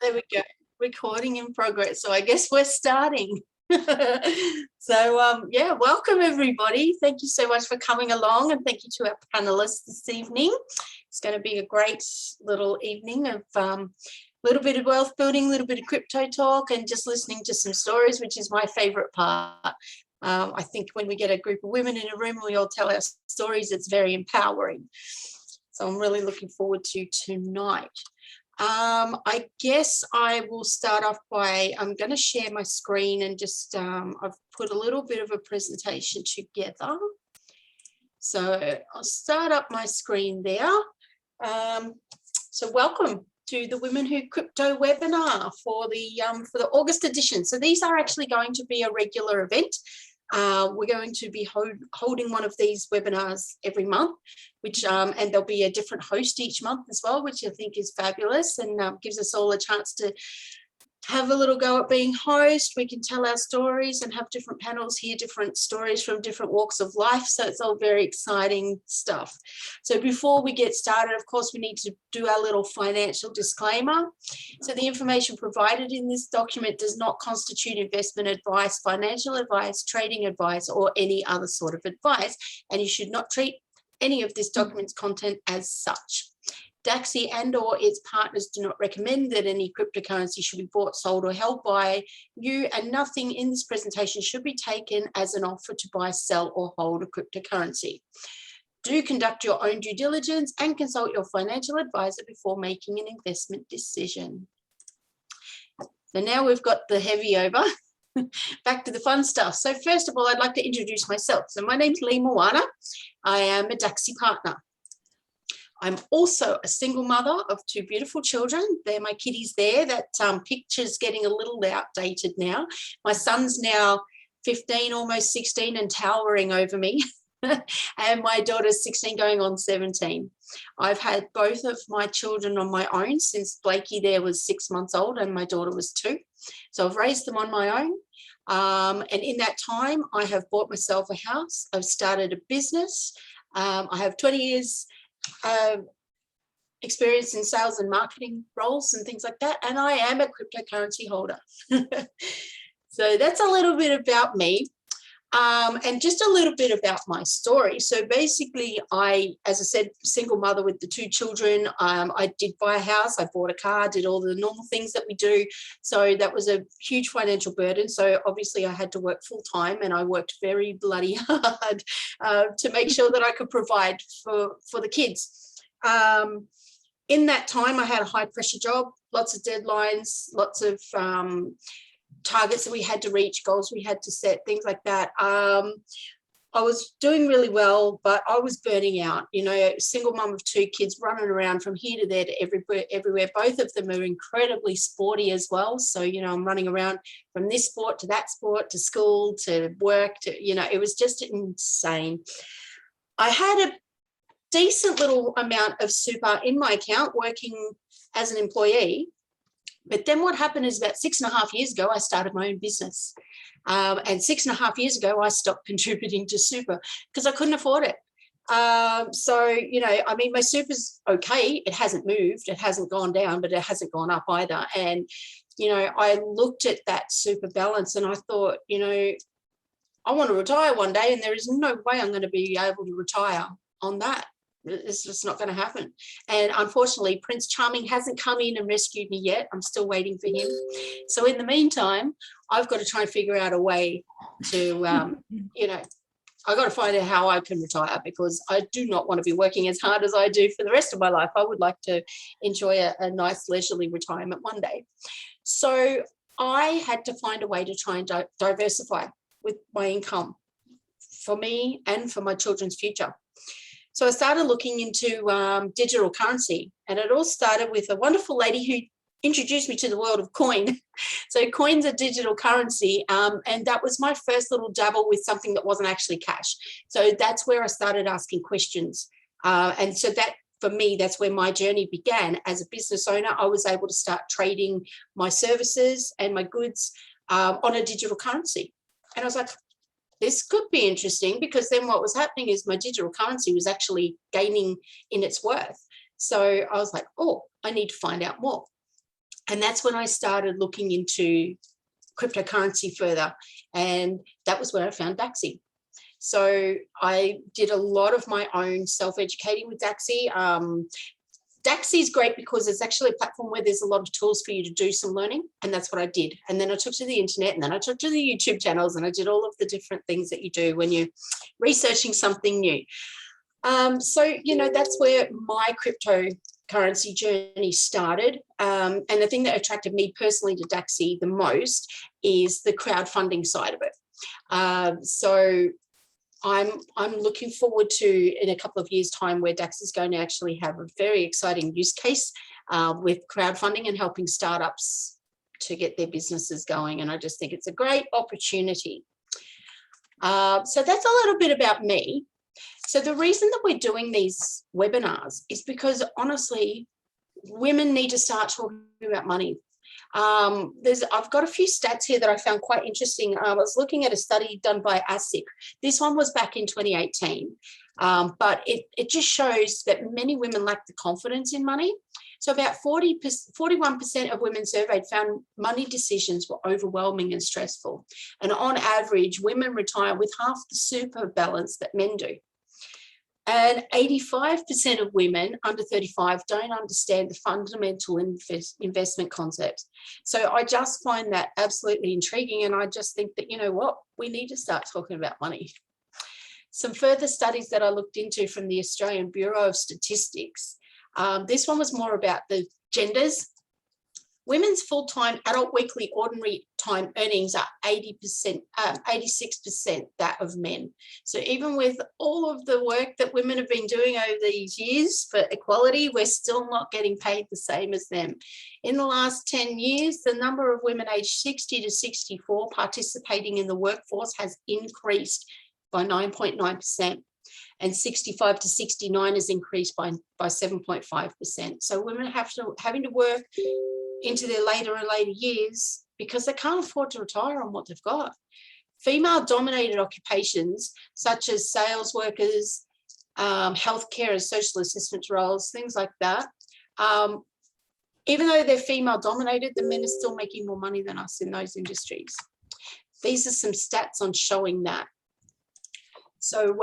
There we go. Recording in progress. So I guess we're starting. Yeah, welcome everybody. Thank you so much for coming along, and thank you to our panelists this evening. It's going to be a great little evening of little bit of wealth building, a little bit of crypto talk, and just listening to some stories, which is my favorite part. I think when we get a group of women in a room and we all tell our stories, it's very empowering. So I'm really looking forward to tonight. I guess I will start off by, I'm going to share my screen and just, I've put a little bit of a presentation together. So I'll start up my screen there. So welcome to the Women Who Crypto webinar for the August edition. So these are actually going to be a regular event. We're going to be holding one of these webinars every month, which and there'll be a different host each month as well, which I think is fabulous and gives us all a chance to have a little go at being host. We can tell our stories and have different panels, hear different stories from different walks of life. So it's all very exciting stuff. So before we get started, of course, we need to do our little financial disclaimer. So the information provided in this document does not constitute investment advice, financial advice, trading advice, or any other sort of advice. And you should not treat any of this document's content as such. Dacxi and or its partners do not recommend that any cryptocurrency should be bought, sold, or held by you, and nothing in this presentation should be taken as an offer to buy, sell, or hold a cryptocurrency. Do conduct your own due diligence and consult your financial advisor before making an investment decision. So now we've got the heavy over. Back to the fun stuff. So first of all, I'd like to introduce myself. So my name's Leigh. I am a Dacxi partner. I'm also a single mother of two beautiful children. They're my kiddies there. That picture's getting a little outdated now. My son's now 15, almost 16, and towering over me. And my daughter's 16 going on 17. I've had both of my children on my own since Blakey there was 6 months old and my daughter was 2. So I've raised them on my own. And in that time, I have bought myself a house. I've started a business. I have 20 years experience in sales and marketing roles and things like that, and I am a cryptocurrency holder. So that's a little bit about me, and just a little bit about my story. So basically, as I said, single mother with the 2 children. I did buy a house, I bought a car, did all the normal things that we do. So that was a huge financial burden. So obviously I had to work full time, and I worked very bloody hard to make sure that I could provide for the kids. In that time, I had a high pressure job, lots of deadlines, lots of targets that we had to reach, goals we had to set, things like that. I was doing really well, but I was burning out. You know, single mum of 2 kids, running around from here to there to everywhere. Both of them are incredibly sporty as well. So, you know, I'm running around from this sport to that sport, to school, to work, to, you know, it was just insane. I had a decent little amount of super in my account working as an employee. But then what happened is about 6.5 years ago, I started my own business. And 6.5 years ago, I stopped contributing to super because I couldn't afford it. So, you know, I mean, my super's okay. It hasn't moved. It hasn't gone down, but it hasn't gone up either. And, you know, I looked at that super balance and I thought, you know, I want to retire one day, and there is no way I'm going to be able to retire on that. It's just not going to happen. And unfortunately, Prince Charming hasn't come in and rescued me yet. I'm still waiting for him. So in the meantime, I've got to try and figure out a way to, you know, I've got to find out how I can retire, because I do not want to be working as hard as I do for the rest of my life. I would like to enjoy a nice leisurely retirement one day. So I had to find a way to try and diversify with my income for me and for my children's future. So I started looking into digital currency, and it all started with a wonderful lady who introduced me to the world of coin. So coin's a digital currency, and that was my first little dabble with something that wasn't actually cash. So that's where I started asking questions. And so that, for me, that's where my journey began. As a business owner, I was able to start trading my services and my goods on a digital currency. And I was like, this could be interesting, because then what was happening is my digital currency was actually gaining in its worth. So I was like, oh, I need to find out more. And that's when I started looking into cryptocurrency further. And that was where I found Dacxi. So I did a lot of my own self-educating with Dacxi. Dacxi is great because it's actually a platform where there's a lot of tools for you to do some learning, and that's what I did. And then I took to the internet, and then I took to the YouTube channels, and I did all of the different things that you do when you're researching something new. So, you know, that's where my cryptocurrency journey started. And the thing that attracted me personally to Dacxi the most is the crowdfunding side of it. So I'm looking forward to, in a couple of years' time, where Dacxi is going to actually have a very exciting use case with crowdfunding and helping startups to get their businesses going. And I just think it's a great opportunity. So that's a little bit about me. So the reason that we're doing these webinars is because, honestly, women need to start talking about money. I've got a few stats here that I found quite interesting. I was looking at a study done by ASIC. This one was back in 2018, but it just shows that many women lack the confidence in money. So about 41% of women surveyed found money decisions were overwhelming and stressful. And on average, women retire with half the super balance that men do. And 85% of women under 35 don't understand the fundamental investment concepts. So I just find that absolutely intriguing. And I just think that, you know what, we need to start talking about money. Some further studies that I looked into from the Australian Bureau of Statistics. This one was more about the genders. Women's full-time adult weekly ordinary time earnings are 86% that of men. So even with all of the work that women have been doing over these years for equality, we're still not getting paid the same as them. In the last 10 years, the number of women aged 60 to 64 participating in the workforce has increased by 9.9%. And 65 to 69 has increased by 7.5%. So women having to work into their later and later years because they can't afford to retire on what they've got. Female-dominated occupations such as sales workers, healthcare and social assistance roles, things like that, even though they're female-dominated, the men are still making more money than us in those industries. These are some stats on showing that. So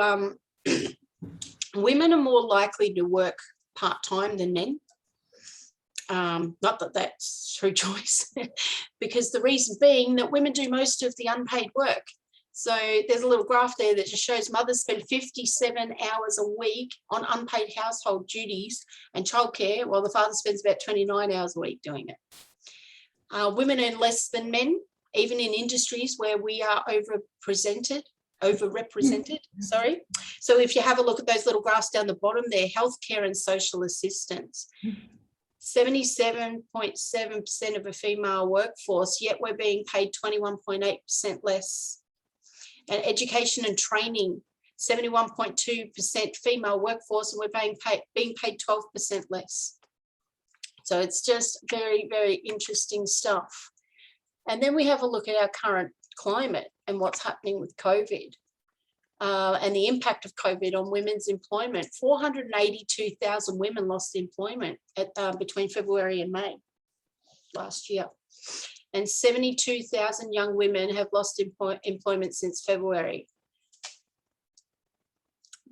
women are more likely to work part-time than men. Not that that's through choice, because the reason being that women do most of the unpaid work. So there's a little graph there that just shows mothers spend 57 hours a week on unpaid household duties and childcare, while the father spends about 29 hours a week doing it. Women earn less than men, even in industries where we are overrepresented, sorry. So if you have a look at those little graphs down the bottom there, healthcare and social assistance. 77.7% of a female workforce, yet we're being paid 21.8% less. And education and training, 71.2% female workforce, and we're being paid 12% less. So it's just very, very interesting stuff. And then we have a look at our current climate and what's happening with COVID. And the impact of COVID on women's employment. 482,000 women lost employment between February and May last year. And 72,000 young women have lost employment since February.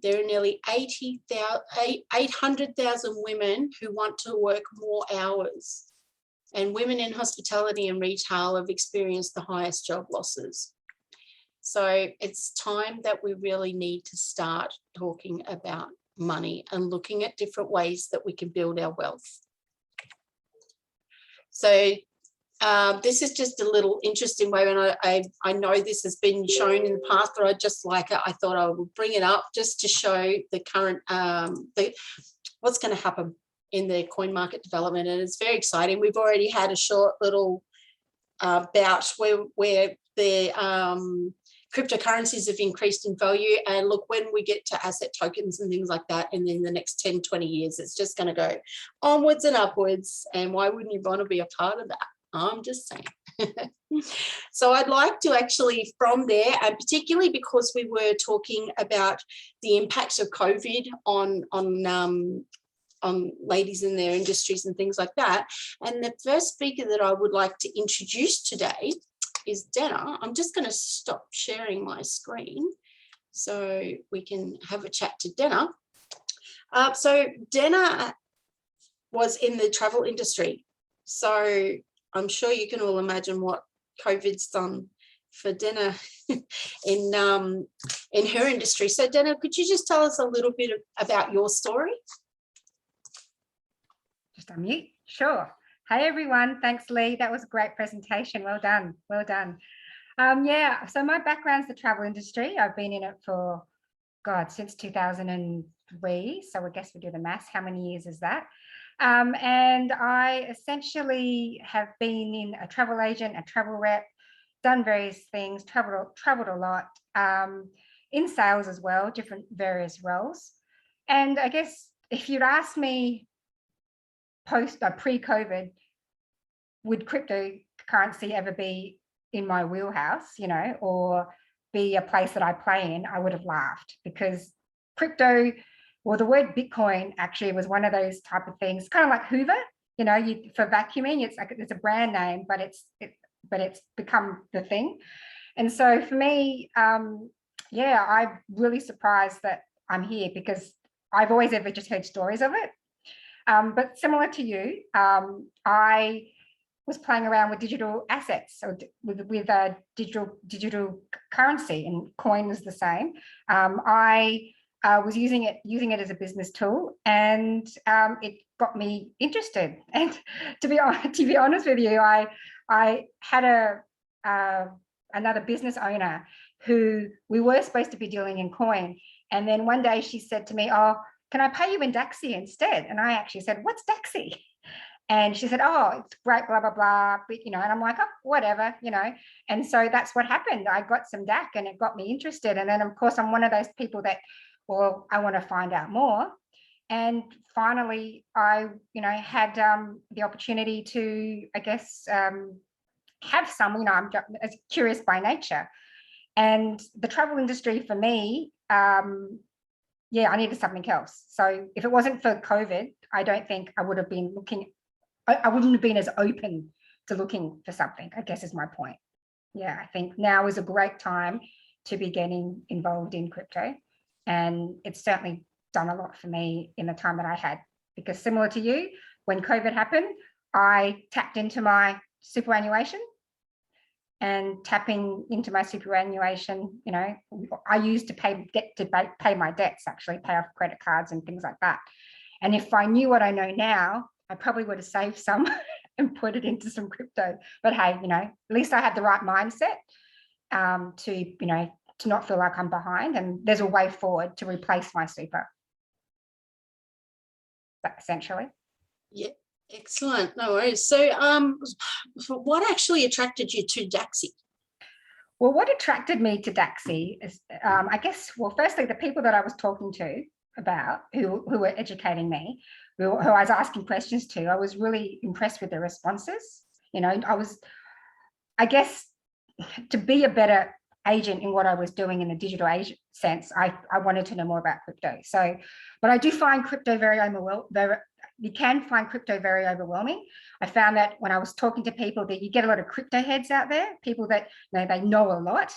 There are nearly 800,000 women who want to work more hours. And women in hospitality and retail have experienced the highest job losses. So it's time that we really need to start talking about money and looking at different ways that we can build our wealth. So this is just a little interesting way, and I know this has been shown in the past, but I just like it. I thought I would bring it up just to show the current, what's going to happen in the coin market development, and it's very exciting. We've already had a short little bout where the cryptocurrencies have increased in value, and look, when we get to asset tokens and things like that, and in the next 10, 20 years, it's just going to go onwards and upwards, and why wouldn't you want to be a part of that? I'm just saying. So I'd like to actually from there, and particularly because we were talking about the impacts of COVID on on ladies in their industries and things like that. And the first speaker that I would like to introduce today is Dana. I'm just going to stop sharing my screen so we can have a chat to Dana. So Dana was in the travel industry. So I'm sure you can all imagine what COVID's done for Dana in her industry. So Dana, could you just tell us a little bit about your story? Just unmute. Sure. Hey everyone, thanks Leigh. That was a great presentation. Well done. Well done. Yeah, so my background's the travel industry. I've been in it for, God, since 2003. So I guess we do the maths. How many years is that? And I essentially have been in a travel agent, a travel rep, done various things, traveled a lot, in sales as well, different various roles. And I guess if you'd asked me pre-COVID, would cryptocurrency ever be in my wheelhouse, you know, or be a place that I play in, I would have laughed, because crypto, well, the word Bitcoin actually was one of those type of things, kind of like Hoover, you know, for vacuuming, it's like it's a brand name, but it's become the thing. And so for me, yeah, I'm really surprised that I'm here, because I've always ever just heard stories of it. But similar to you, I was playing around with digital assets, or with digital currency, and coin is the same. I was using it as a business tool, and it got me interested. And to be honest with you, I had another business owner who we were supposed to be dealing in coin, and then one day she said to me, "Oh, can I pay you in Dacxi instead?" And I actually said, "What's Dacxi?" And she said, "Oh, it's great, blah, blah, blah." But, you know, and I'm like, "Oh, whatever," you know. And so that's what happened. I got some DAC and it got me interested. And then, of course, I'm one of those people that, well, I want to find out more. And finally, I, you know, had the opportunity to, I guess, have some, you know, I'm curious by nature. And the travel industry for me, yeah, I needed something else. So if it wasn't for COVID, I don't think I would have been looking, I wouldn't have been as open to looking for something, I guess is my point. Yeah, I think now is a great time to be getting involved in crypto. And it's certainly done a lot for me in the time that I had, because similar to you, when COVID happened, I tapped into my superannuation. And tapping into my superannuation, you know, I used to pay my debts, actually pay off credit cards and things like that. And if I knew what I know now, I probably would have saved some and put it into some crypto. But hey, you know, at least I had the right mindset to, you know, to not feel like I'm behind, and there's a way forward to replace my super. Essentially. Yeah. Excellent, no worries. So what actually attracted you to Dacxi? Well, what attracted me to Dacxi is, I guess, well, firstly, the people that I was talking to about, who were educating me, who I was asking questions to, I was really impressed with their responses. You know, I guess, to be a better agent in what I was doing in the digital agent sense, I wanted to know more about crypto. So, but I do find crypto you can find crypto very overwhelming. I found that when I was talking to people, that you get a lot of crypto heads out there, people that, you know, they know a lot.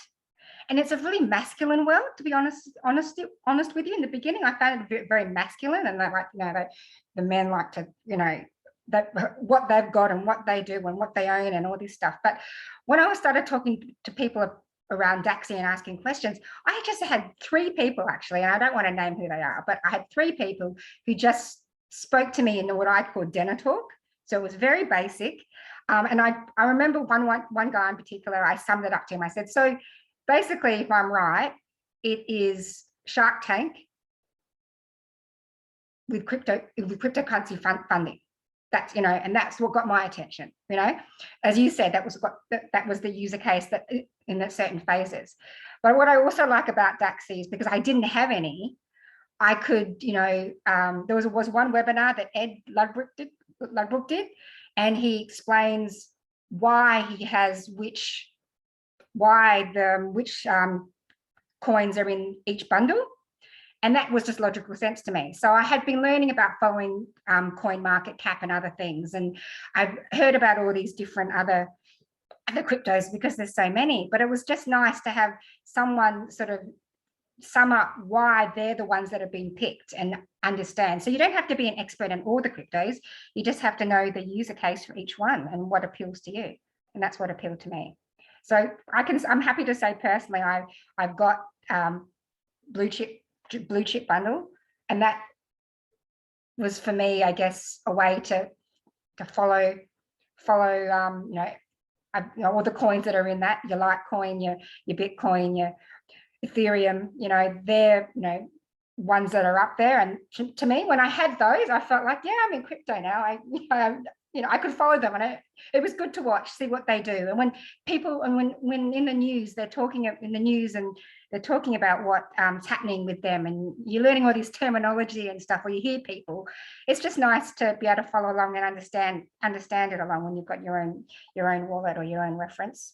And it's a really masculine world, to be honest with you. In the beginning, I found it very masculine, and that, like, you know, the men like to, you know, that what they've got and what they do and what they own and all this stuff. But when I started talking to people around Dacxi and asking questions, I just had 3 people actually, and I don't want to name who they are, but I had 3 people who just spoke to me in what I call dinner talk. So it was very basic. And I remember one guy in particular, I summed it up to him. I said, so basically, if I'm right, it is Shark Tank with cryptocurrency funding. That's, you know, and that's what got my attention. You know, as you said, that was the user case that in the certain phases. But what I also like about Dacxi is, because I didn't have any, I could, you know, there was one webinar that Ed Ludbrook did, and he explains why he has which coins are in each bundle. And that was just logical sense to me. So I had been learning about following coin market cap and other things. And I've heard about all these different other cryptos because there's so many, but it was just nice to have someone sort of sum up why they're the ones that have been picked and understand. So you don't have to be an expert in all the cryptos. You just have to know the user case for each one and what appeals to you. And that's what appealed to me. So I'm happy to say personally, I've got blue chip bundle, and that was for me, I guess, a way to follow all the coins that are in that, your Litecoin, your Bitcoin, your Ethereum, they're ones that are up there. And to me, when I had those, I felt like, yeah, I'm in crypto now. I could follow them, and it was good to watch, see what they do. And when people, and when in the news, they're talking in the news and they're talking about what's happening with them, and you're learning all this terminology and stuff, or you hear people, it's just nice to be able to follow along and understand it along when you've got your own wallet or your own reference.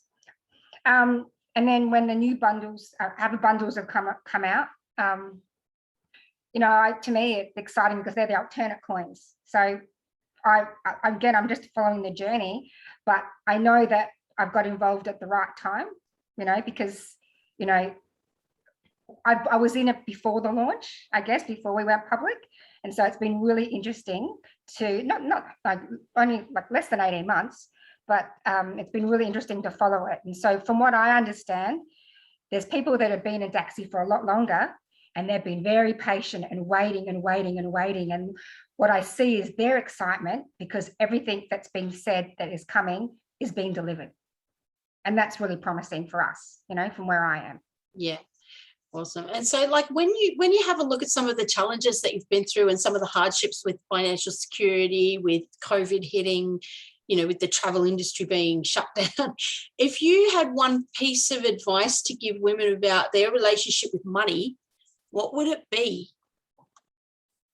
And then when the new bundles, other bundles have come out, to me, it's exciting because they're the alternate coins. So I'm just following the journey, but I know that I've got involved at the right time, because, I was in it before the launch, I guess, before we went public. And so it's been really interesting to, not like only like less than 18 months, but it's been really interesting to follow it. And so from what I understand, there's people that have been in Dacxi for a lot longer, and they've been very patient and waiting and waiting and waiting. And what I see is their excitement because everything that's been said that is coming is being delivered. And that's really promising for us, from where I am. Yeah. Awesome. And so like when you have a look at some of the challenges that you've been through and some of the hardships with financial security, with COVID hitting, with the travel industry being shut down, if you had one piece of advice to give women about their relationship with money, what would it be?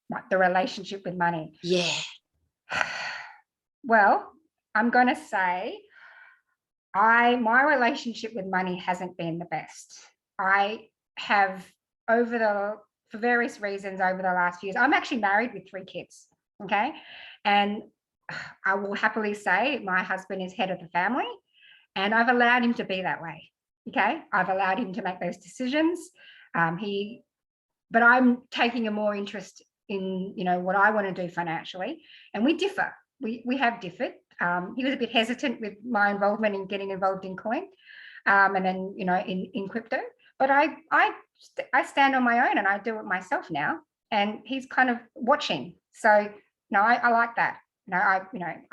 What, the relationship with money? Yeah. Well, I'm going to say my relationship with money hasn't been the best. I have for various reasons over the last few years, I'm actually married with 3 kids. Okay. And I will happily say my husband is head of the family, and I've allowed him to be that way. Okay. I've allowed him to make those decisions. But I'm taking a more interest in, what I want to do financially, and we differ. We have differed. He was a bit hesitant with my involvement in getting involved in coin, and then, in crypto. But I stand on my own and I do it myself now. And he's kind of watching. So, I like that. I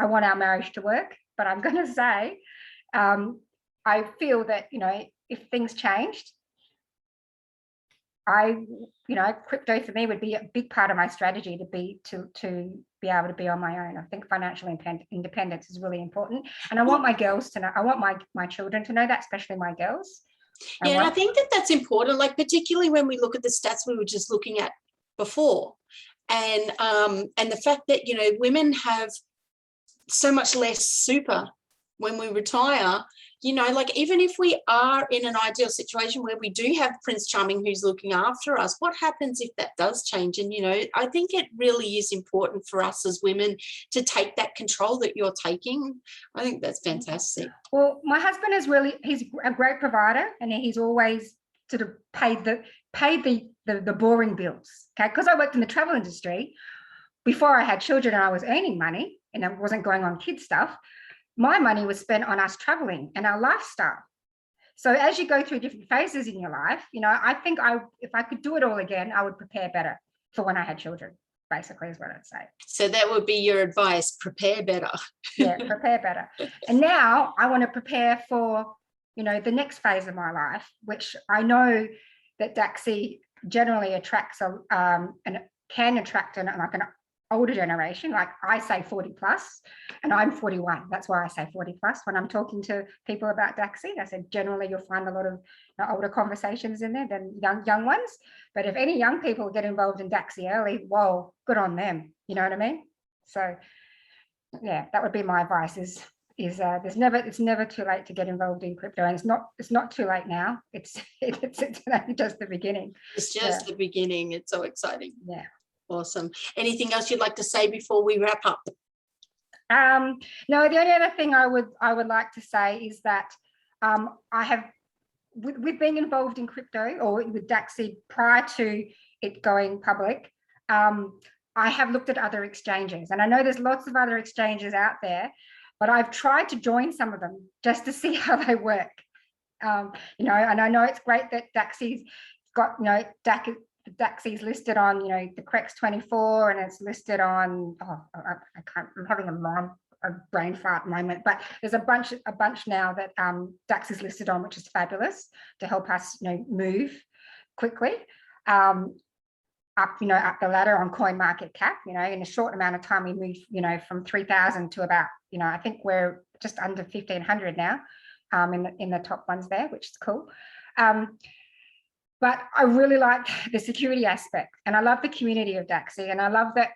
want our marriage to work, but I'm going to say, I feel that, if things changed, crypto for me would be a big part of my strategy to be able to be on my own. I think financial independence is really important. And I want my girls to know, I want my children to know that, especially my girls. Yeah, and I think that's important, like particularly when we look at the stats we were just looking at before, and the fact that, women have so much less super when we retire, like even if we are in an ideal situation where we do have Prince Charming who's looking after us, what happens if that does change? And, I think it really is important for us as women to take that control that you're taking. I think that's fantastic. Well, my husband he's a great provider, and he's always sort of paid the boring bills. Okay. Because I worked in the travel industry before I had children and I was earning money and I wasn't going on kid stuff. My money was spent on us traveling and our lifestyle. So as you go through different phases in your life, I think if I could do it all again, I would prepare better for when I had children, basically is what I'd say. So that would be your advice, prepare better. Yeah, prepare better. And now I want to prepare for, the next phase of my life, which I know that Dacxi generally attracts and can attract an older generation, like I say 40 plus, and I'm 41. That's why I say 40 plus when I'm talking to people about Dacxi. I said generally you'll find a lot of older conversations in there than young ones. But if any young people get involved in Dacxi early, whoa, good on them. You know what I mean? So yeah, that would be my advice, is it's never too late to get involved in crypto, and it's not too late now. It's only just the beginning. It's just the beginning. It's so exciting. Yeah. Awesome. Anything else you'd like to say before we wrap up? No, the only other thing I would like to say is that I have, with being involved in crypto or with Dacxi prior to it going public, I have looked at other exchanges, and I know there's lots of other exchanges out there, but I've tried to join some of them just to see how they work. You know, and I know it's great that Dacxi's got, you know, Dacxi's listed on, you know, the CREX 24, and it's listed on, I'm having a brain fart moment, but there's a bunch now that Dacxi's listed on, which is fabulous to help us, you know, move quickly up the ladder on coin market cap. You know, in a short amount of time we moved, you know, from 3,000 to about, you know, I think we're just under 1,500 now in the top ones there, which is cool. But I really like the security aspect, and I love the community of Dacxi, and I love that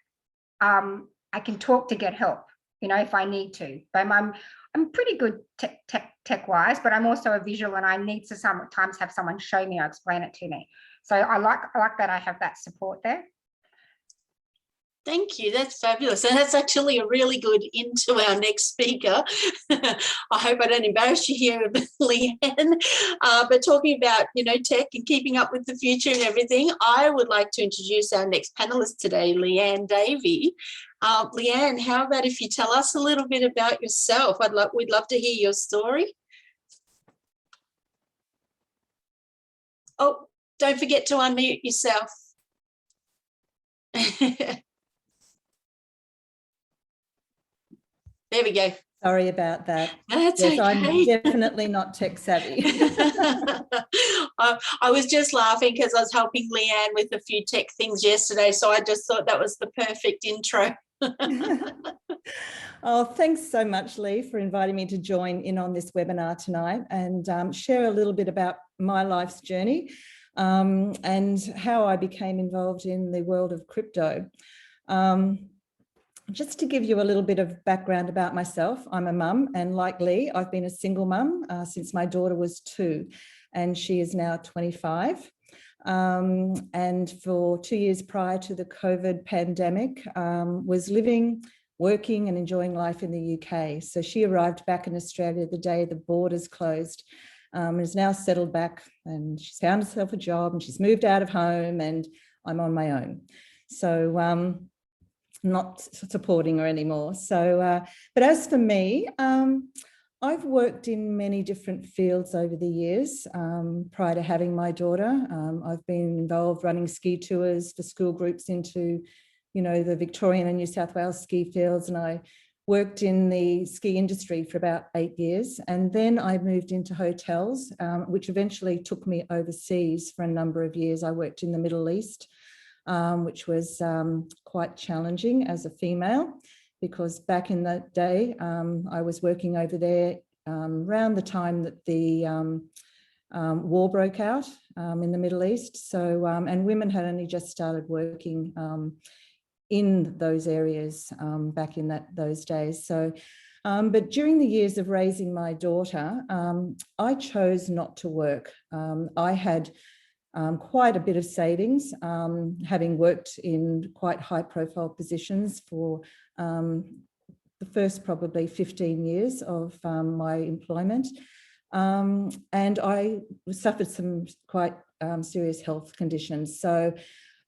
I can talk to get help, you know, if I need to. But I'm pretty good tech wise, but I'm also a visual, and I need to sometimes have someone show me or explain it to me. So I like that I have that support there. Thank you. That's fabulous. And that's actually a really good into our next speaker. I hope I don't embarrass you here, Leanne. But talking about, you know, tech and keeping up with the future and everything, I would like to introduce our next panelist today, Leanne Davey. Leanne, how about if you tell us a little bit about yourself? We'd love to hear your story. Oh, don't forget to unmute yourself. There we go. Sorry about that. That's yes, okay. I'm definitely not tech savvy. I was just laughing because I was helping Leanne with a few tech things yesterday, so I just thought that was the perfect intro. Oh, thanks so much, Leigh, for inviting me to join in on this webinar tonight and share a little bit about my life's journey and how I became involved in the world of crypto. Just to give you a little bit of background about myself, I'm a mum, and like Leigh, I've been a single mum since my daughter was 2, and she is now 25. And for 2 years prior to the COVID pandemic, was living, working and enjoying life in the UK. So she arrived back in Australia the day the borders closed, and is now settled back, and she's found herself a job, and she's moved out of home, and I'm on my own. So not supporting her anymore. So, but as for me, I've worked in many different fields over the years. Prior to having my daughter, I've been involved running ski tours for school groups into, you know, the Victorian and New South Wales ski fields, and I worked in the ski industry for about 8 years. And then I moved into hotels, which eventually took me overseas for a number of years. I worked in the Middle East, which was quite challenging as a female, because back in that day, I was working over there around the time that the war broke out in the Middle East. So, and women had only just started working in those areas back in those days. So, but during the years of raising my daughter, I chose not to work. I had quite a bit of savings, having worked in quite high profile positions for the first probably 15 years of my employment. And I suffered some quite serious health conditions. So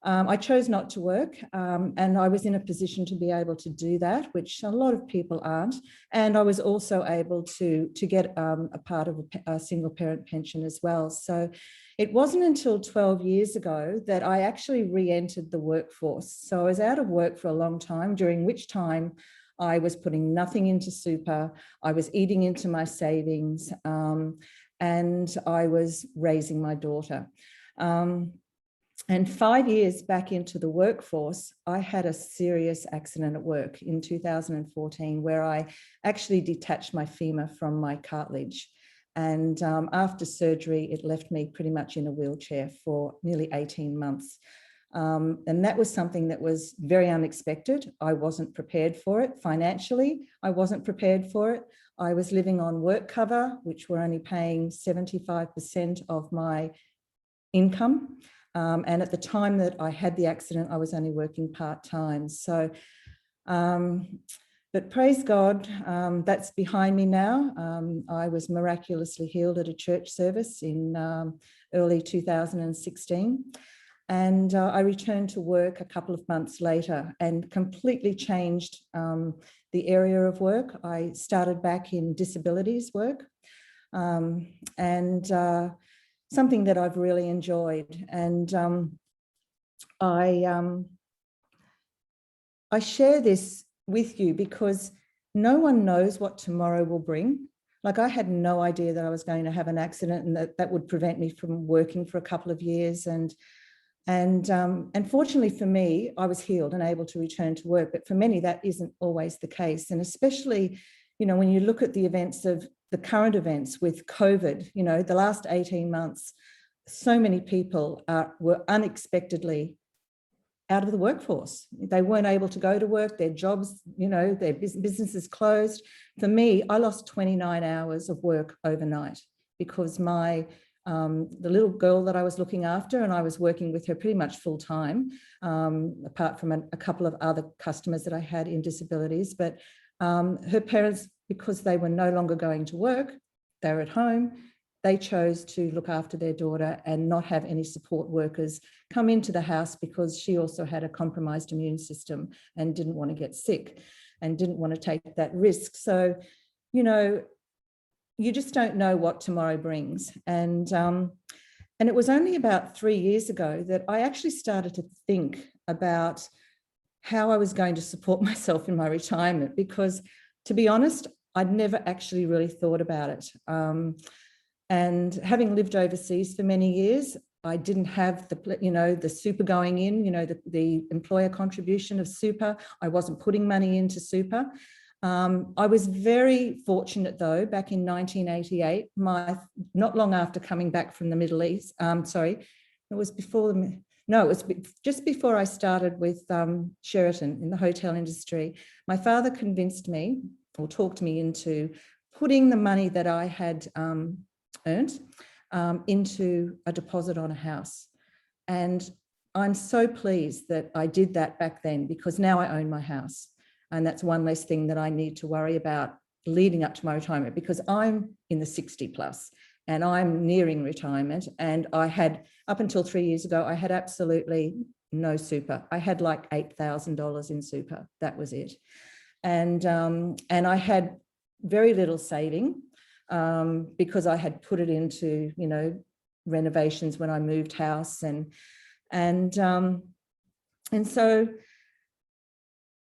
I chose not to work, and I was in a position to be able to do that, which a lot of people aren't. And I was also able to get a part of a single parent pension as well. So it wasn't until 12 years ago that I actually re-entered the workforce. So I was out of work for a long time, during which time I was putting nothing into super, I was eating into my savings, and I was raising my daughter. And 5 years back into the workforce, I had a serious accident at work in 2014 where I actually detached my femur from my cartilage. And after surgery, it left me pretty much in a wheelchair for nearly 18 months. And that was something that was very unexpected. I wasn't prepared for it financially. I wasn't prepared for it. I was living on work cover, which were only paying 75% of my income. And at the time that I had the accident, I was only working part-time. So, but praise God, that's behind me now. I was miraculously healed at a church service in early 2016. And I returned to work a couple of months later and completely changed the area of work. I started back in disabilities work, and something that I've really enjoyed. And I share this with you because no one knows what tomorrow will bring. Like, I had no idea that I was going to have an accident and that would prevent me from working for a couple of years. And fortunately for me, I was healed and able to return to work. But for many, that isn't always the case. And especially, you know, when you look at the events of the current events with COVID, you know, the last 18 months, so many people were unexpectedly out of the workforce. They weren't able to go to work, their jobs, you know, their businesses closed. For me, I lost 29 hours of work overnight because the little girl that I was looking after, and I was working with her pretty much full time, apart from a couple of other customers that I had in disabilities, but her parents, because they were no longer going to work, they were at home, they chose to look after their daughter and not have any support workers come into the house because she also had a compromised immune system and didn't want to get sick and didn't want to take that risk. So, you know, you just don't know what tomorrow brings. And it was only about 3 years ago that I actually started to think about how I was going to support myself in my retirement, because, to be honest, I'd never actually really thought about it. And having lived overseas for many years, I didn't have the super going in, the employer contribution of super. I wasn't putting money into super. I was very fortunate, though, back in 1988, not long after coming back from the Middle East. It was just before I started with Sheraton in the hotel industry. My father convinced me, or talked me into, putting the money that I had earned into a deposit on a house. And I'm so pleased that I did that back then, because now I own my house. And that's one less thing that I need to worry about leading up to my retirement, because I'm in the 60 plus and I'm nearing retirement. And I had, up until 3 years ago, I had absolutely no super. I had like $8,000 in super. That was it. And I had very little saving because I had put it into, renovations when I moved house. And so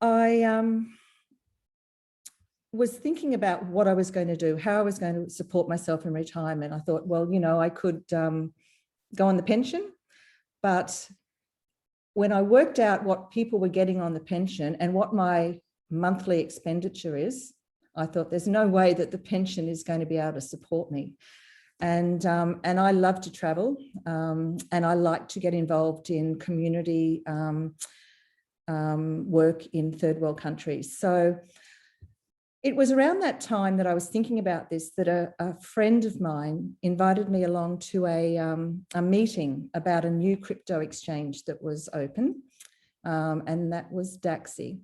I was thinking about what I was going to do, how I was going to support myself in retirement. I thought, well, I could go on the pension, but when I worked out what people were getting on the pension and what my monthly expenditure is, I thought there's no way that the pension is going to be able to support me. And I love to travel, and I like to get involved in community work in third world countries. So it was around that time that I was thinking about this, that a friend of mine invited me along to a meeting about a new crypto exchange that was open, and that was Dacxi.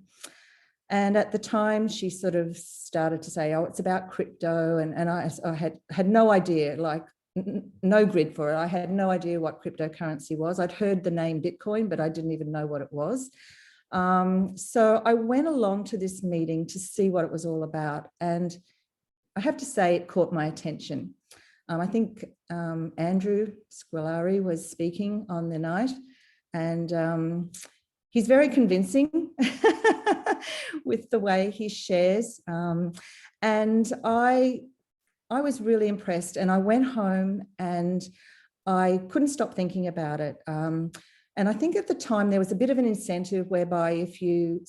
And at the time, she sort of started to say, oh, it's about crypto. And I had no idea, like no grid for it. I had no idea what cryptocurrency was. I'd heard the name Bitcoin, but I didn't even know what it was. So I went along to this meeting to see what it was all about. And I have to say, it caught my attention. I think Andrew Squillari was speaking on the night, and he's very convincing with the way he shares. And I was really impressed, and I went home and I couldn't stop thinking about it. And I think at the time there was a bit of an incentive whereby if you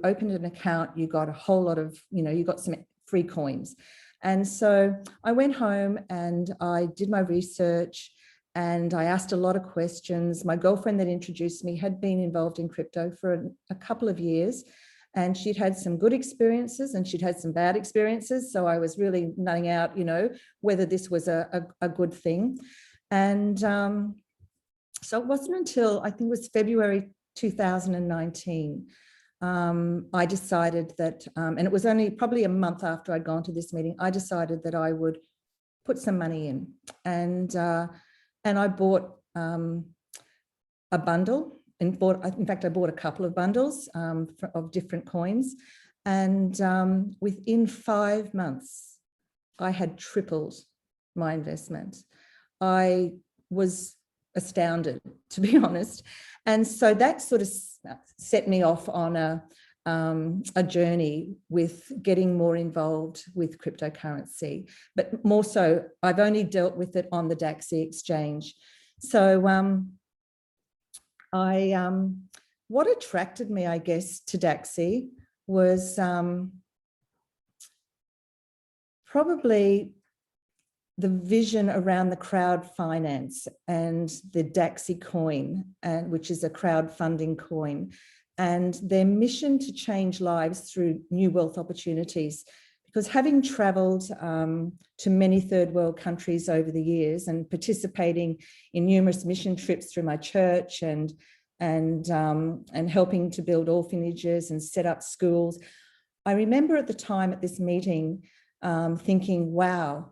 opened an account, you got a whole lot of, you got some free coins. And so I went home and I did my research, and I asked a lot of questions. My girlfriend that introduced me had been involved in crypto for a couple of years, and she'd had some good experiences and she'd had some bad experiences. So I was really nutting out, whether this was a good thing. And so it wasn't until I think it was February 2019, I decided that, and it was only probably a month after I'd gone to this meeting, I decided that I would put some money in. And I bought a bundle, and in fact, I bought a couple of bundles of different coins. And within 5 months, I had tripled my investment. I was astounded, to be honest. And so that sort of set me off on a journey with getting more involved with cryptocurrency. But more so, I've only dealt with it on the Dacxi exchange. So what attracted me, I guess, to Dacxi was probably the vision around the crowd finance and the Dacxi coin, which is a crowdfunding coin, and their mission to change lives through new wealth opportunities. Because having travelled to many third world countries over the years and participating in numerous mission trips through my church and helping to build orphanages and set up schools, I remember at the time at this meeting thinking, wow,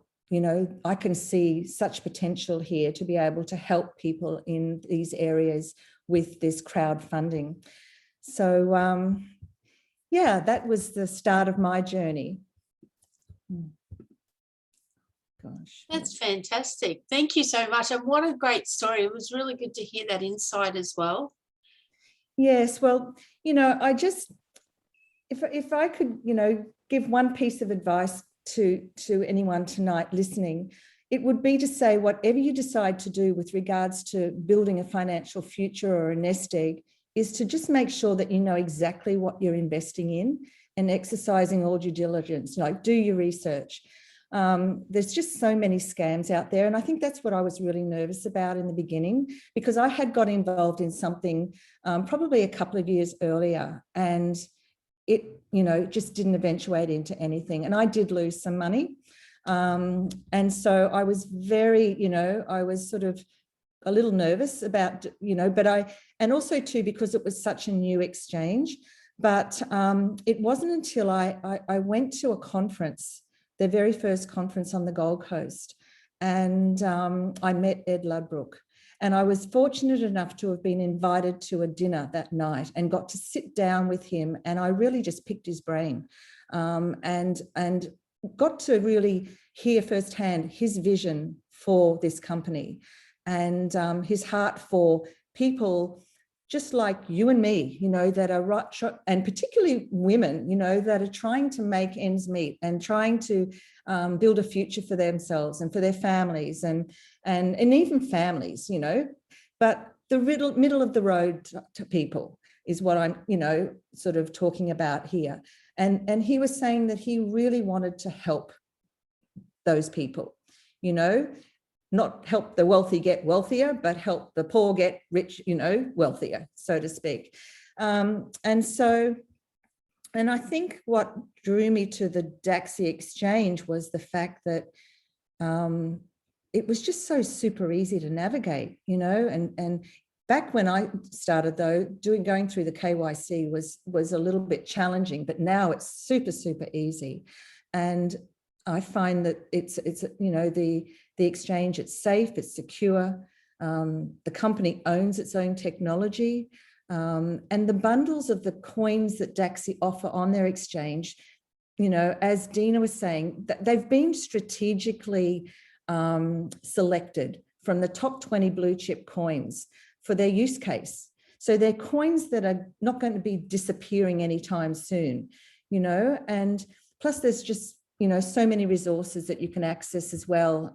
I can see such potential here to be able to help people in these areas with this crowdfunding. So yeah, that was the start of my journey. Gosh. That's fantastic. Thank you so much. And what a great story. It was really good to hear that insight as well. Yes, well, I just, if I could, give one piece of advice to anyone tonight listening, it would be to say whatever you decide to do with regards to building a financial future or a nest egg is to just make sure that you know exactly what you're investing in and exercising all due diligence, do your research. There's just so many scams out there. And I think that's what I was really nervous about in the beginning, because I had got involved in something probably a couple of years earlier, and it, just didn't eventuate into anything. And I did lose some money. And so I was very, I was sort of a little nervous about, and also too, because it was such a new exchange. But it wasn't until I went to a conference, the very first conference on the Gold Coast, and I met Ed Ludbrook. And I was fortunate enough to have been invited to a dinner that night and got to sit down with him. And I really just picked his brain and got to really hear firsthand his vision for this company and his heart for people just like you and me, that are, and particularly women, that are trying to make ends meet and trying to build a future for themselves and for their families and even families, but the middle of the road to people is what I'm, sort of talking about here. And he was saying that he really wanted to help those people, not help the wealthy get wealthier, but help the poor get rich, wealthier, so to speak. And I think what drew me to the Dacxi exchange was the fact that it was just so super easy to navigate, and back when I started though, going through the KYC was a little bit challenging, but now it's super, super easy. And I find that it's the exchange, it's safe, it's secure. The company owns its own technology. And the bundles of the coins that Dacxi offer on their exchange, as Dina was saying, they've been strategically selected from the top 20 blue chip coins for their use case. So they're coins that are not going to be disappearing anytime soon, and plus there's just, so many resources that you can access as well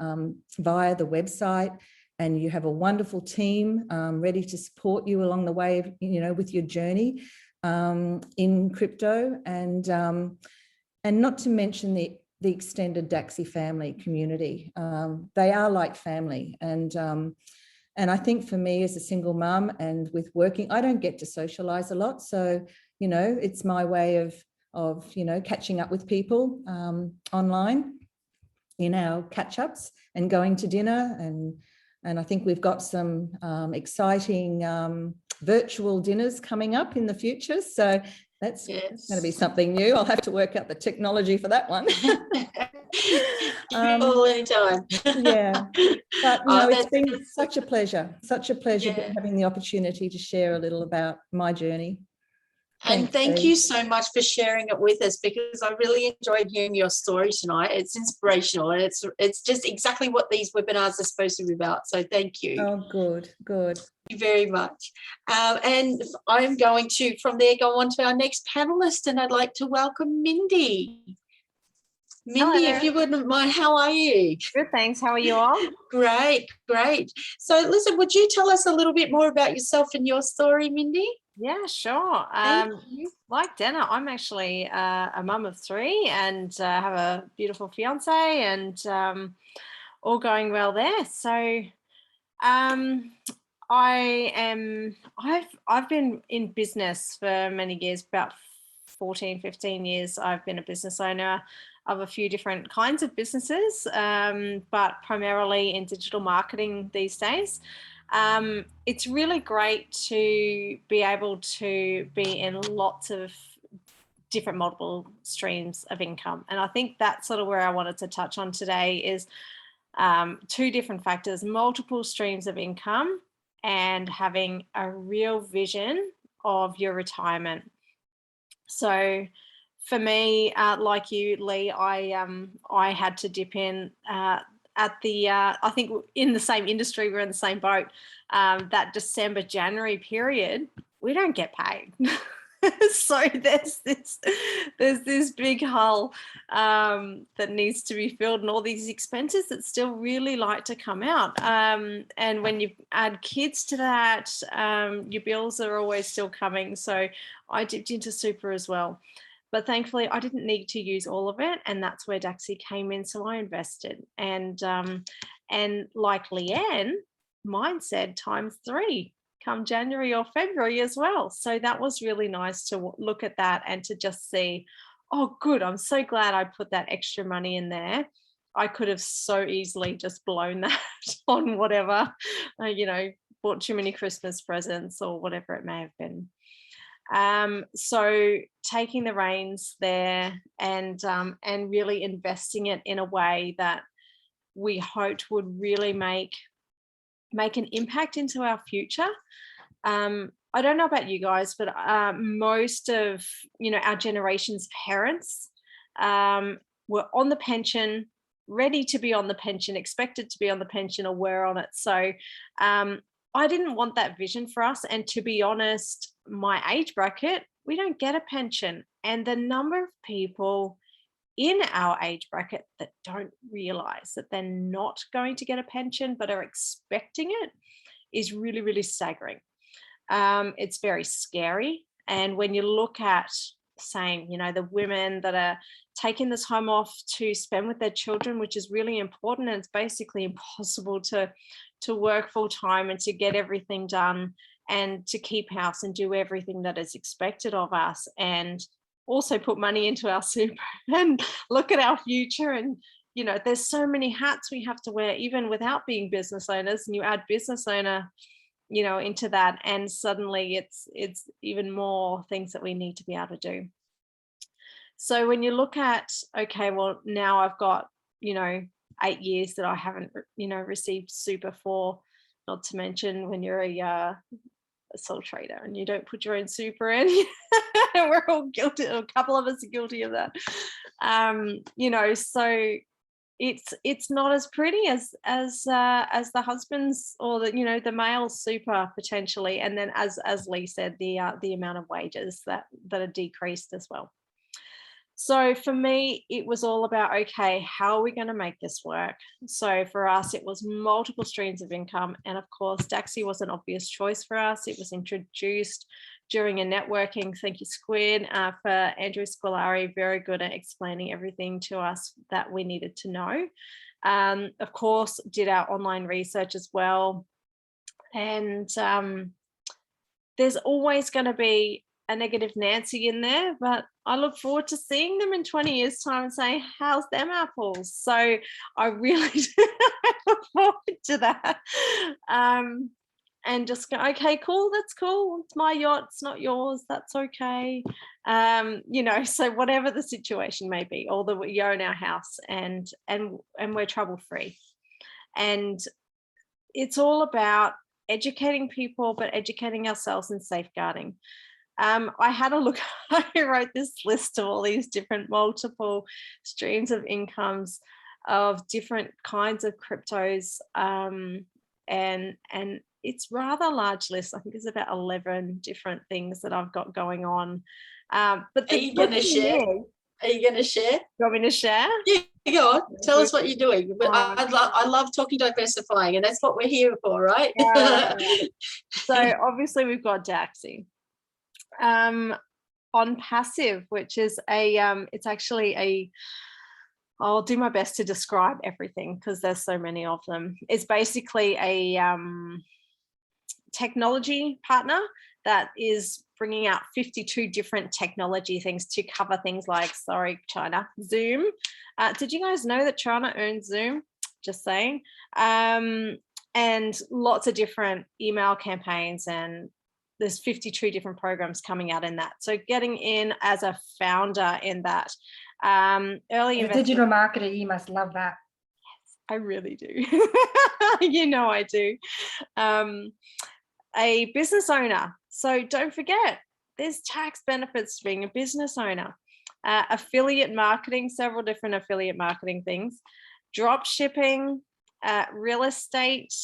via the website. And you have a wonderful team ready to support you along the way, with your journey in crypto. And not to mention the the extended Dacxi family community. They are like family. And I think for me as a single mum and with working, I don't get to socialize a lot. So, you know, it's my way of you know, catching up with people online in our catch-ups and going to dinner. And I think we've got some exciting virtual dinners coming up in the future. So that's going to be something new. I'll have to work out the technology for that one. All anytime. Yeah, but you know, it's been such a pleasure Yeah. having the opportunity to share a little about my journey. And Thanks, thank Leigh. you so much for sharing it with us, because I really enjoyed hearing your story tonight. It's inspirational, and it's just exactly what these webinars are supposed to be about. So thank you. Oh, good. Thank you very much. And I'm going to, from there, go on to our next panelist, and I'd like to welcome Mindy. Mindy, Hello. if you wouldn't mind, how are you? Good, thanks. How are you all? Great. So listen, would you tell us a little bit more about yourself and your story, Mindy? Yeah, sure. Thank you. Like Dana, I'm actually a mum of 3 and have a beautiful fiance, and all going well there. So I've been in business for many years, about 14, 15 years. I've been a business owner of a few different kinds of businesses, but primarily in digital marketing these days. It's really great to be able to be in lots of different multiple streams of income. And I think that's sort of where I wanted to touch on today is 2 different factors: multiple streams of income and having a real vision of your retirement. So for me, like you, Leigh, I had to dip in at the, I think in the same industry, we're in the same boat, that December, January period, we don't get paid. So there's this big hole that needs to be filled, and all these expenses that still really like to come out. And when you add kids to that, your bills are always still coming. So I dipped into super as well. But thankfully, I didn't need to use all of it, and that's where Dacxi came in. So I invested, and like Leanne, mine said ×3 come January or February as well. So that was really nice to look at that and to just see, oh, good, I'm so glad I put that extra money in there. I could have so easily just blown that on whatever, you know, bought too many Christmas presents or whatever it may have been. So taking the reins there and really investing it in a way that we hoped would really make an impact into our future. I don't know about you guys, but most of, you know, our generation's parents were on the pension, ready to be on the pension, expected to be on the pension, or were on it. So I didn't want that vision for us. And to be honest, my age bracket, we don't get a pension. And the number of people in our age bracket that don't realize that they're not going to get a pension but are expecting it is really, really staggering. It's very scary. And when you look at saying, you know, the women that are taking this time off to spend with their children, which is really important, and it's basically impossible to work full time and to get everything done and to keep house and do everything that is expected of us, and also put money into our super and look at our future. And, you know, there's so many hats we have to wear, even without being business owners, and you add business owner, you know, into that, and suddenly it's even more things that we need to be able to do. So when you look at, okay, well, now I've got, you know, 8 years that I haven't, you know, received super for, not to mention when you're a sole trader and you don't put your own super in. We're all guilty, a couple of us are guilty of that. You know, so it's not as pretty as the husband's or the, you know, the male super potentially. And then as Leigh said, the amount of wages that are decreased as well. So for me, it was all about, okay, how are we going to make this work? So for us, it was multiple streams of income. And of course, Dacxi was an obvious choice for us. It was introduced during a networking. Thank you, Squid, for Andrew Scolari, very good at explaining everything to us that we needed to know. Of course, did our online research as well. And there's always going to be a negative Nancy in there, but I look forward to seeing them in 20 years' time and saying, how's them apples? So I really do look forward to that. And just go, okay, cool, that's cool. It's my yacht, it's not yours, that's okay. You know, so whatever the situation may be, or that we own our house and we're trouble-free. And it's all about educating people, but educating ourselves and safeguarding. I had a look, I wrote this list of all these different multiple streams of incomes of different kinds of cryptos. And it's rather large list. I think there's about 11 different things that I've got going on. But are you going to share? Are you going to share? You want me to share? Yeah, go on. Tell us what you're doing. I love talking diversifying, and that's what we're here for, right? Yeah. So obviously we've got Dacxi. On passive, which is it's actually I'll do my best to describe everything because there's so many of them. It's basically a technology partner that is bringing out 52 different technology things to cover things like, sorry, China, Zoom. Did you guys know that China owns Zoom? Just saying. And lots of different email campaigns, and there's 52 different programs coming out in that. So getting in as a founder in that. Early As a digital marketer, you must love that. Yes, I really do. You know I do. A business owner. So don't forget, there's tax benefits to being a business owner. Affiliate marketing, several different affiliate marketing things. Drop shipping, real estate.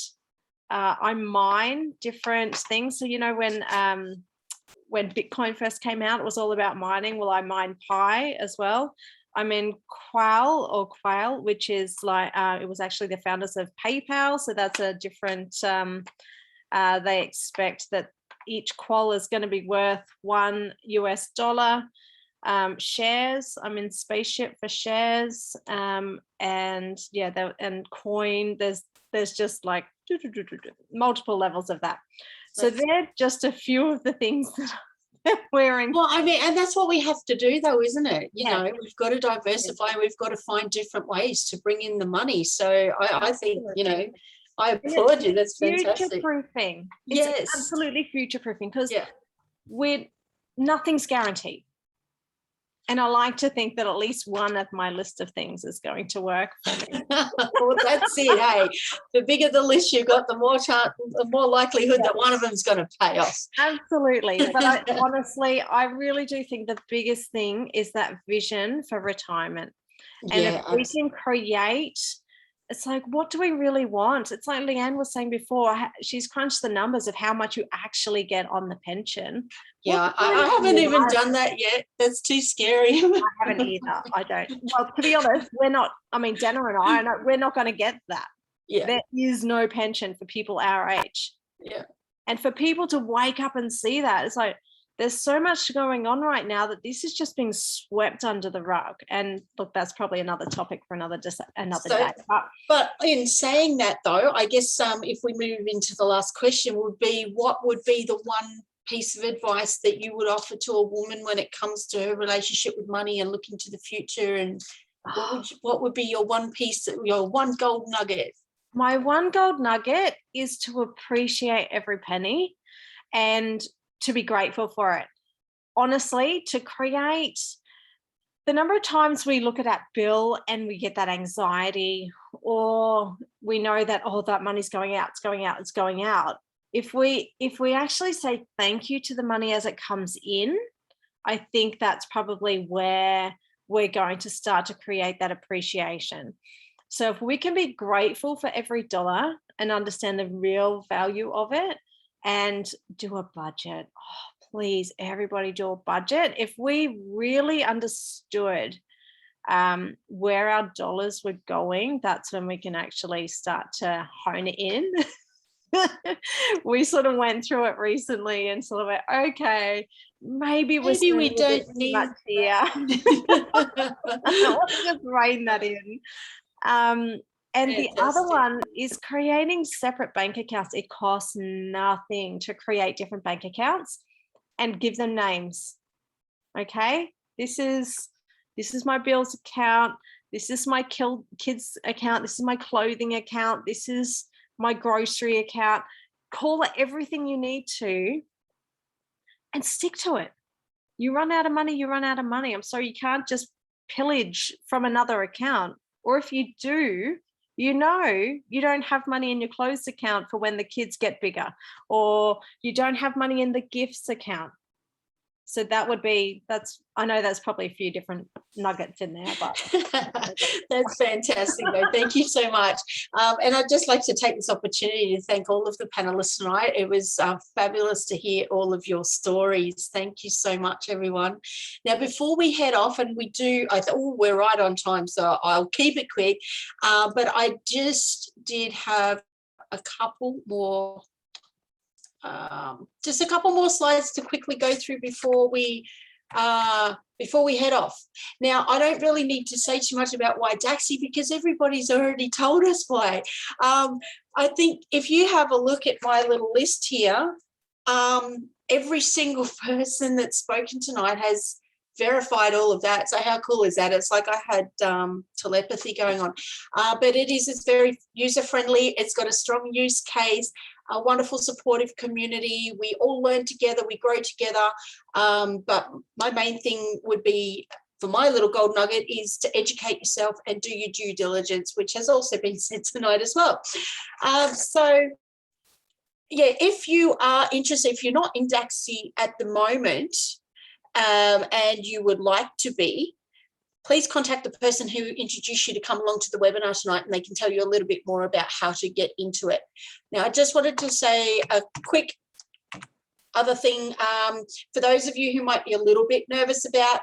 I mine different things. So, you know, when Bitcoin first came out, it was all about mining. Well, I mine Pi as well. I'm in Quail, which is like, it was actually the founders of PayPal. So that's a different, they expect that each qual is going to be worth $1 US. Shares, I'm in Spaceship for shares. And yeah, and coin, there's just like multiple levels of that. So they're just a few of the things that we're in. Well, I mean, and that's what we have to do though, isn't it? You know, we've got to diversify, we've got to find different ways to bring in the money. So I think, you know, I applaud you. That's fantastic. Future-proofing. Yes. It's absolutely future-proofing because nothing's guaranteed. And I like to think that at least one of my list of things is going to work for me. Well, that's it, hey. The bigger the list you've got, the more likelihood that one of them is going to pay off. Absolutely. But honestly, I really do think the biggest thing is that vision for retirement. And if we can create, it's like, what do we really want? It's like Leanne was saying before, she's crunched the numbers of how much you actually get on the pension. Yeah, I haven't even done that yet. That's too scary. I haven't either. I don't. Well, to be honest, we're not, I mean, Dana and I know we're not going to get that. Yeah. There is no pension for people our age. Yeah. And for people to wake up and see that, it's like, there's so much going on right now that this is just being swept under the rug. And look, that's probably another topic for another day. But in saying that, though, I guess if we move into the last question would be, what would be the one piece of advice that you would offer to a woman when it comes to her relationship with money and looking to the future? And what would be your one piece, your one gold nugget? My one gold nugget is to appreciate every penny and to be grateful for it. Honestly, to create the number of times we look at that bill and we get that anxiety, or we know that, oh, that money's going out, it's going out, it's going out. If we actually say thank you to the money as it comes in, I think that's probably where we're going to start to create that appreciation. So if we can be grateful for every dollar and understand the real value of it, and do a budget. Oh, please, everybody do a budget. If we really understood where our dollars were going, that's when we can actually start to hone it in we sort of went through it recently and sort of went, okay, maybe we don't need much here. Let's just rein that in. And the other one is creating separate bank accounts. It costs nothing to create different bank accounts and give them names. Okay, this is my bills account. This is my kids account. This is my clothing account. This is my grocery account. Call it everything you need to and stick to it. You run out of money, you run out of money. I'm sorry, you can't just pillage from another account. Or if you do, you don't have money in your clothes account for when the kids get bigger, or you don't have money in the gifts account. So I know that's probably a few different nuggets in there, but that's fantastic though. Thank you so much. And I'd just like to take this opportunity to thank all of the panelists tonight. It was fabulous to hear all of your stories. Thank you so much, everyone. Now, before we head off, and we're right on time, so I'll keep it quick. But I just did have a couple more slides to quickly go through before we head off. Now, I don't really need to say too much about why Dacxi, because everybody's already told us why. I think if you have a look at my little list here, every single person that's spoken tonight has verified all of that. So how cool is that? It's like I had telepathy going on. But it's very user-friendly. It's got a strong use case, a wonderful supportive community. We all learn together, we grow together. But my main thing would be, for my little gold nugget, is to educate yourself and do your due diligence, which has also been said tonight as well. So yeah, if you are interested, if you're not in Dacxi at the moment, and you would like to be, please contact the person who introduced you to come along to the webinar tonight, and they can tell you a little bit more about how to get into it. Now, I just wanted to say a quick other thing. For those of you who might be a little bit nervous about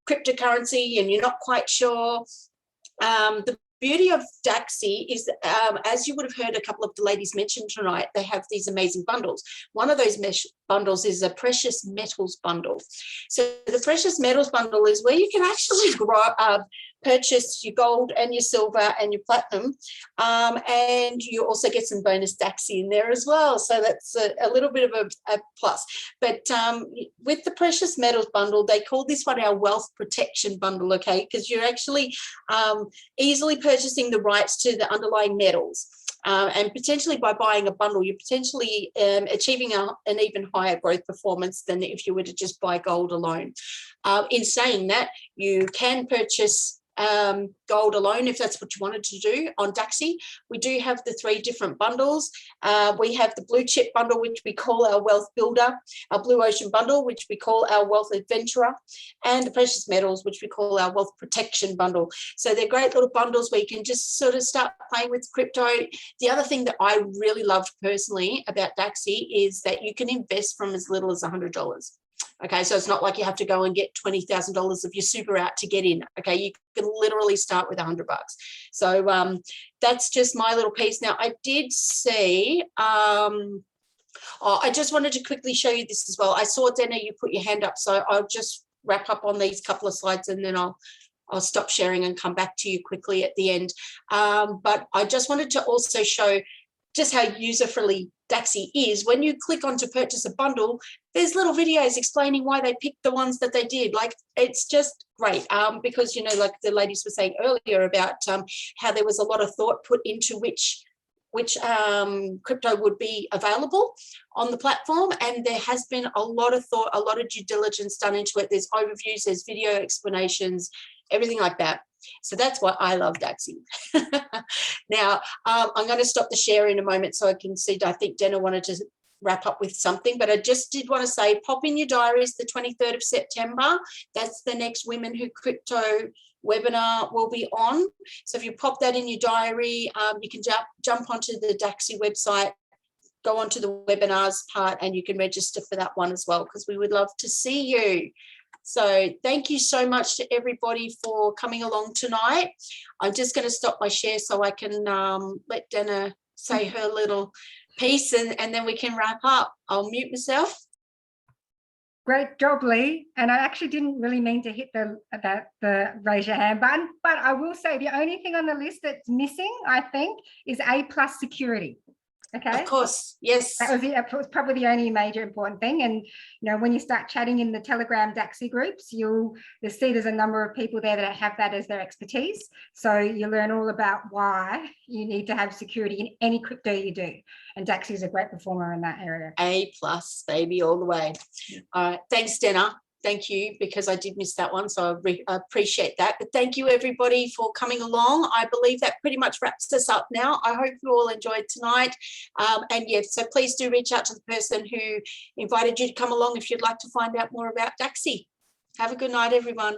cryptocurrency and you're not quite sure, the beauty of Dacxi is, as you would have heard a couple of the ladies mention tonight, they have these amazing bundles. One of those bundles is a precious metals bundle. So the precious metals bundle is where you can actually purchase your gold and your silver and your platinum, and you also get some bonus Dacxi in there as well. So that's a little bit of a plus. But with the precious metals bundle, they call this one our wealth protection bundle, okay? Because you're actually easily purchasing the rights to the underlying metals. And potentially by buying a bundle, you're potentially achieving an even higher growth performance than if you were to just buy gold alone. In saying that, you can purchase gold alone if that's what you wanted to do on Dacxi. We do have the 3 different bundles. We have the blue chip bundle, which we call our wealth builder, our blue ocean bundle, which we call our wealth adventurer, and the precious metals, which we call our wealth protection bundle. So they're great little bundles where you can just sort of start playing with crypto. The other thing that I really loved personally about Dacxi is that you can invest from as little as $100. Okay, so it's not like you have to go and get $20,000 of your super out to get in. Okay, you can literally start with $100. So that's just my little piece. Now, I did see, I just wanted to quickly show you this as well. I saw, Dana, you put your hand up, so I'll just wrap up on these couple of slides and then I'll stop sharing and come back to you quickly at the end. But I just wanted to also show just how user-friendly Dacxi is. When you click on to purchase a bundle, there's little videos explaining why they picked the ones that they did. Like, it's just great because, you know, like the ladies were saying earlier about how there was a lot of thought put into which crypto would be available on the platform, and there has been a lot of thought, a lot of due diligence done into it. There's overviews, there's video explanations, everything like that. So that's why I love Dacxi. Now, I'm going to stop the share in a moment so I can see. I think Dana wanted to wrap up with something, but I just did want to say, pop in your diaries the 23rd of September. That's the next Women Who Crypto webinar will be on. So if you pop that in your diary, you can jump onto the Dacxi website, go onto the webinars part, and you can register for that one as well, because we would love to see you. So thank you so much to everybody for coming along tonight. I'm just going to stop my share so I can let Dana say her little piece, and then we can wrap up. I'll mute myself. Great job, Leigh. And I actually didn't really mean to hit the raise your hand button, but I will say the only thing on the list that's missing, I think, is A+ security. Okay. Of course, yes. That was probably the only major important thing. And, when you start chatting in the Telegram Dacxi groups, you'll see there's a number of people there that have that as their expertise. So you learn all about why you need to have security in any crypto you do. And Dacxi is a great performer in that area. A+, baby, all the way. All right. Thanks, Dana. Thank you, because I did miss that one, so I appreciate that. But thank you, everybody, for coming along. I believe that pretty much wraps us up now. I hope you all enjoyed tonight. And yes, so please do reach out to the person who invited you to come along if you'd like to find out more about Dacxi. Have a good night, everyone.